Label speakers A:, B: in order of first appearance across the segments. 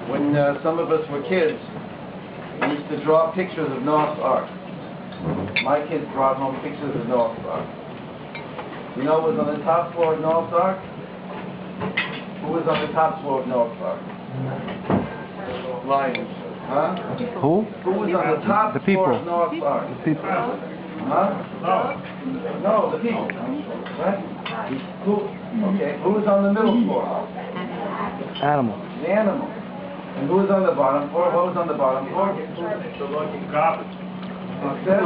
A: When some of us were kids, we used to draw pictures of Noah's Ark. My kids brought home pictures of Noah's Ark. You know what was on the top floor of Noah's Ark? Who was on the top floor of Noah's Ark? Lions. Huh?
B: Who?
A: Who was on the top floor of Noah's Ark?
B: The people.
A: Huh? No, the people. Right? Who? Okay. Who was on the middle floor?
B: Animals.
A: The animals. And who was on the bottom floor? What was on the bottom floor?
C: Garbage.
A: It says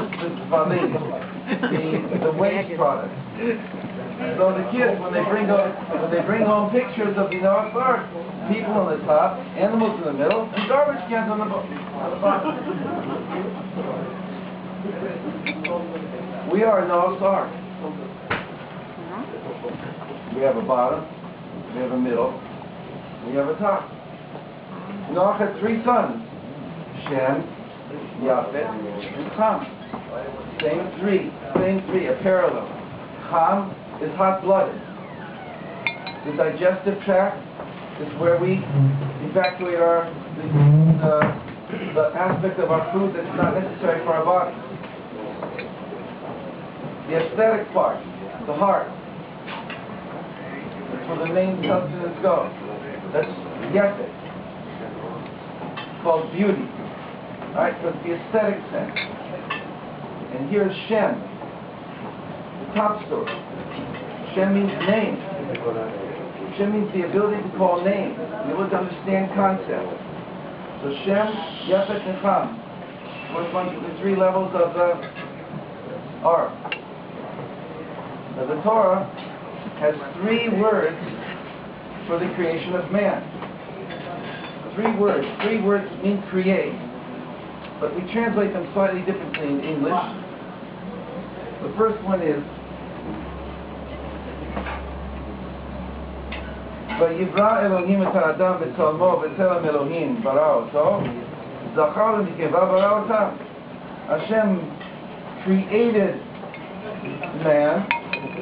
A: the waste product. So the kids, when they bring home pictures of the Noah's Ark, people on the top, animals in the middle, and garbage cans on the bottom. We are Noah's Ark. We have a bottom, we have a middle, we have a top. Noah had 3 sons, Shem, Yafet, and Ham. Same three, a parallel. Ham is hot-blooded. The digestive tract is where we evacuate the aspect of our food that's not necessary for our body. The aesthetic part, the heart, that's where the main sustenance goes. That's Yafet. It's called beauty. Right? So it's the aesthetic sense. And here's Shem, the top story. Shem means name. Shem means the ability to call names, the ability to understand concepts. So Shem, Yafet, and Ham correspond to the 3 levels of the Ark. Now the Torah has 3 words for the creation of man. 3 words. 3 words mean create, but we translate them slightly differently in English. The first one is Vayivra Elohim et ha'adam b'tzalmo b'tzelem Elohim bara oto zachar u'nekeva bara otam. Hashem created man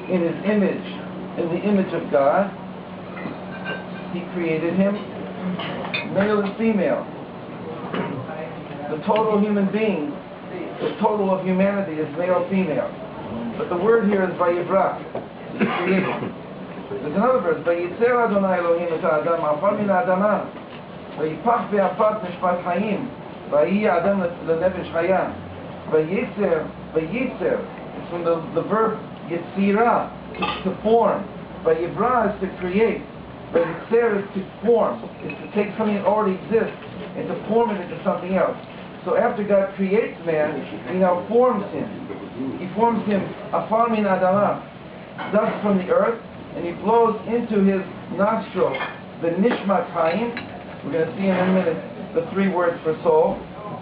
A: in his image, in the image of God. He created him male and female. The total human being, the total of humanity is male-female. But the word here is Vayivra. He created. There's another verse. Vayitzer Adonai Elohim et ha'adam afar min ha'adama vayipach ve'afat mishpat hayim vayi adam lenefesh chaya vayitzer. It's from the verb yitzira, to form. Vayivra is to create. Vayitzer is to form. Is to take something that already exists and to form it into something else. So after God creates man, He now forms him. He forms him afar min adama, dust from the earth, and He blows into his nostrils the nishmat hayim. We're going to see in a minute the 3 words for soul,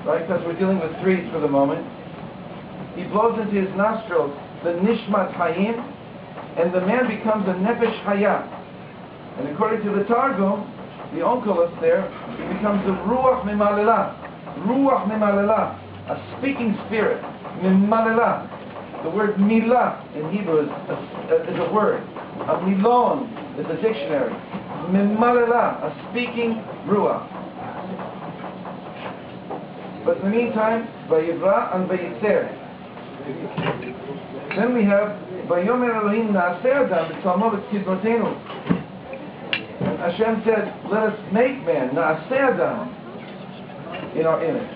A: right? Because we're dealing with 3s for the moment. He blows into his nostrils the nishmat hayim, and the man becomes a nefesh hayah. And according to the Targum, the Onkelos there, he becomes a ruach mimalela. Ruach mimalela, a speaking spirit. Mimalela. The word milah in Hebrew is a word. A milon is a dictionary. Mimalela, a speaking ruach. But in the meantime, Vayivra and Vayitzer. Then we have Vayomer Elohim na'aseh adam b'tzalmo v'tzidnotenu. And Hashem said, let us make man, na'aseh adam, in our image.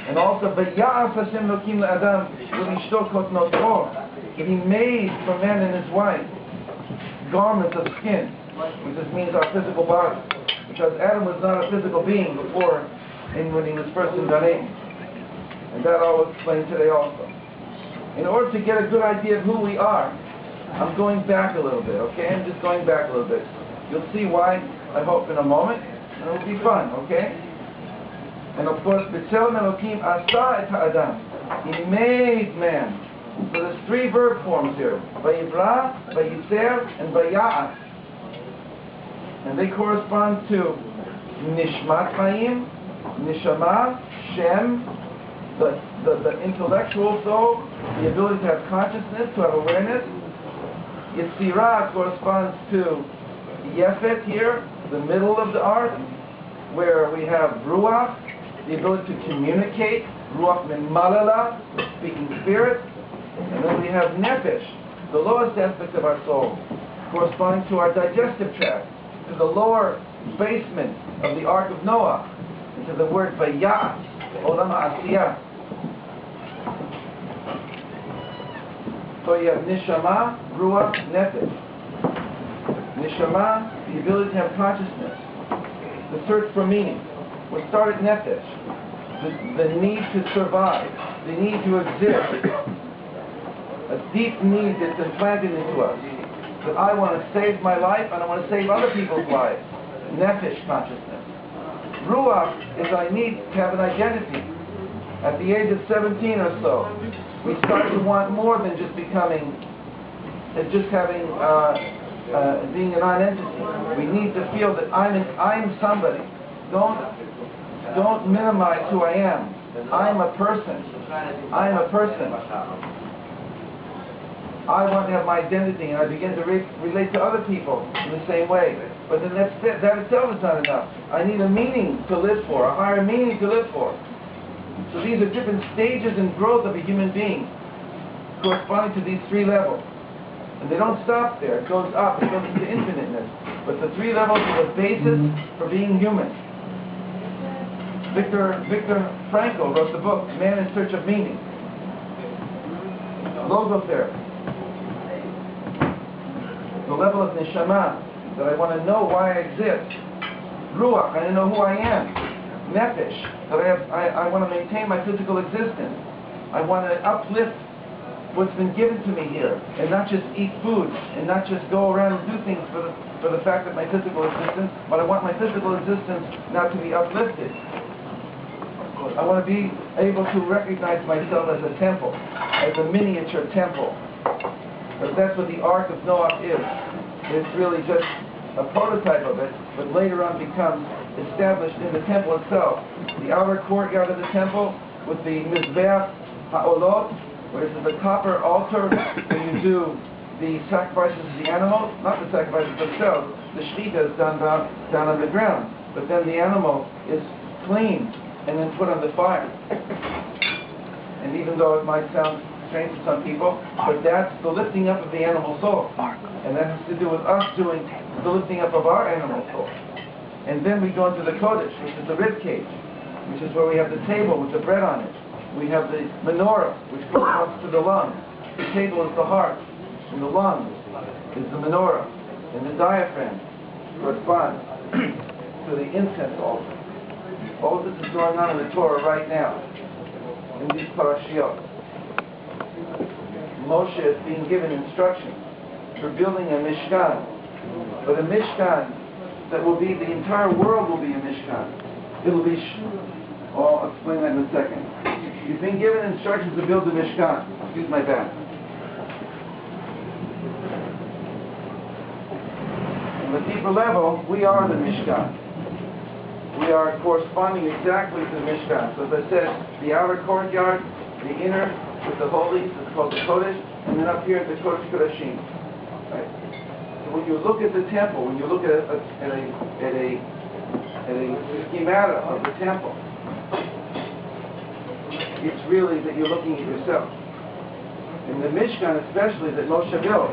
A: And also, V'ya'af Hashem Elokim la'adam v'lishto kotnoto. He made for man and his wife garments of skin, which just means our physical body. Because Adam was not a physical being before, when he was first in Gan Eden. And that I will explain today also. In order to get a good idea of who we are, I'm going back a little bit, okay? I'm just going back a little bit. You'll see why, I hope, in a moment, and it'll be fun, okay? And of course, B'Tselem Elokim Asa et Ha'adam. He made man. So there's 3 verb forms here. Vayivra, Vayitzer, and Vaya'af. And they correspond to Nishmat Chaim, Nishama, Shem, the intellectual soul, the ability to have consciousness, to have awareness. Yetzirah corresponds to Yefet here, the middle of the ark, where we have ruach, the ability to communicate, ruach mimalala, speaking spirit, and then we have nefesh, the lowest aspect of our soul, corresponding to our digestive tract, to the lower basement of the Ark of Noah, and to the word vayat, olam ha'asiyah. So you have neshama, ruach, nefesh. Neshama, the ability to have consciousness, the search for meaning. We'll start at nefesh, the need to survive, the need to exist, a deep need that's implanted into us, that I want to save my life and I want to save other people's lives. Nefesh consciousness. Ruach is I need to have an identity. At the age of 17 or so, we start to want more than just becoming, just having, being a non-entity. We need to feel that I'm somebody. Don't minimize who I am. I'm a person. I'm a person. I want to have my identity, and I begin to relate to other people in the same way. But then that itself is not enough. I need a meaning to live for, a higher meaning to live for. So these are different stages in growth of a human being, corresponding to these three levels. And they don't stop there. It goes up. It goes into infiniteness. But the three levels are the basis for being human. Viktor Frankl wrote the book, Man in Search of Meaning. Logotherapy. The level of neshama, that I want to know why I exist. Ruach, I know who I am. Nefesh, that I want to maintain my physical existence. I want to uplift what's been given to me here, and not just eat food, and not just go around and do things for the fact of my physical existence, but I want my physical existence now to be uplifted. I want to be able to recognize myself as a temple, as a miniature temple. Because that's what the Ark of Noah is. It's really just a prototype of it, but later on becomes established in the temple itself. The outer courtyard of the temple with the Mizbeach Ha'olot, where this is the copper altar where you do the sacrifices of the animals, not the sacrifices themselves. The shechita is done down on the ground, but then the animal is cleaned and then put on the fire. And even though it might sound strange to some people, but that's the lifting up of the animal soul. And that has to do with us doing the lifting up of our animal soul. And then we go into the Kodesh, which is the rib cage, which is where we have the table with the bread on it. We have the menorah, which corresponds to the lungs. The table is the heart, and the lungs is the menorah. And the diaphragm corresponds to the incense altar. All of this is going on in the Torah right now, in these parashiyot. Moshe is being given instructions for building a Mishkan. But a Mishkan that will be, the entire world will be a Mishkan. It'll be, I'll explain that in a second. He's been given instructions to build a Mishkan. Excuse my back. On the deeper level, we are the Mishkan. We are corresponding exactly to the Mishkan. So as I said, the outer courtyard, the inner, with the holies, it's called the Kodesh, and then up here the Kodesh Kodashim. Right? So when you look at the temple, when you look at a schemata of the temple, it's really that you're looking at yourself. In the Mishkan especially that Moshe built,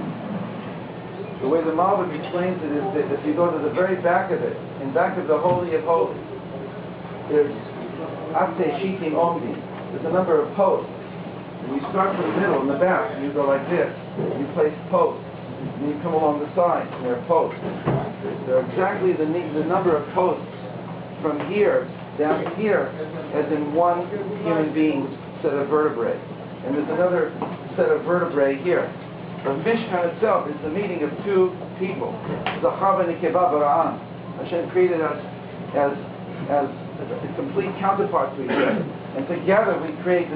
A: the way the Malbim explains it is that if you go to the very back of it, in back of the Holy of Holies, there's Akte Shitim Omdim. There's a number of posts. And you start from the middle in the back, and you go like this. You place posts. And you come along the sides, and there are posts. There are exactly the number of posts from here down to here, as in one human being's set of vertebrae. And there's another set of vertebrae here. The Mishkan itself is the meeting of two people. The Chava Nekeva Bara'am. Hashem created us as a complete counterpart to each other. And together we create the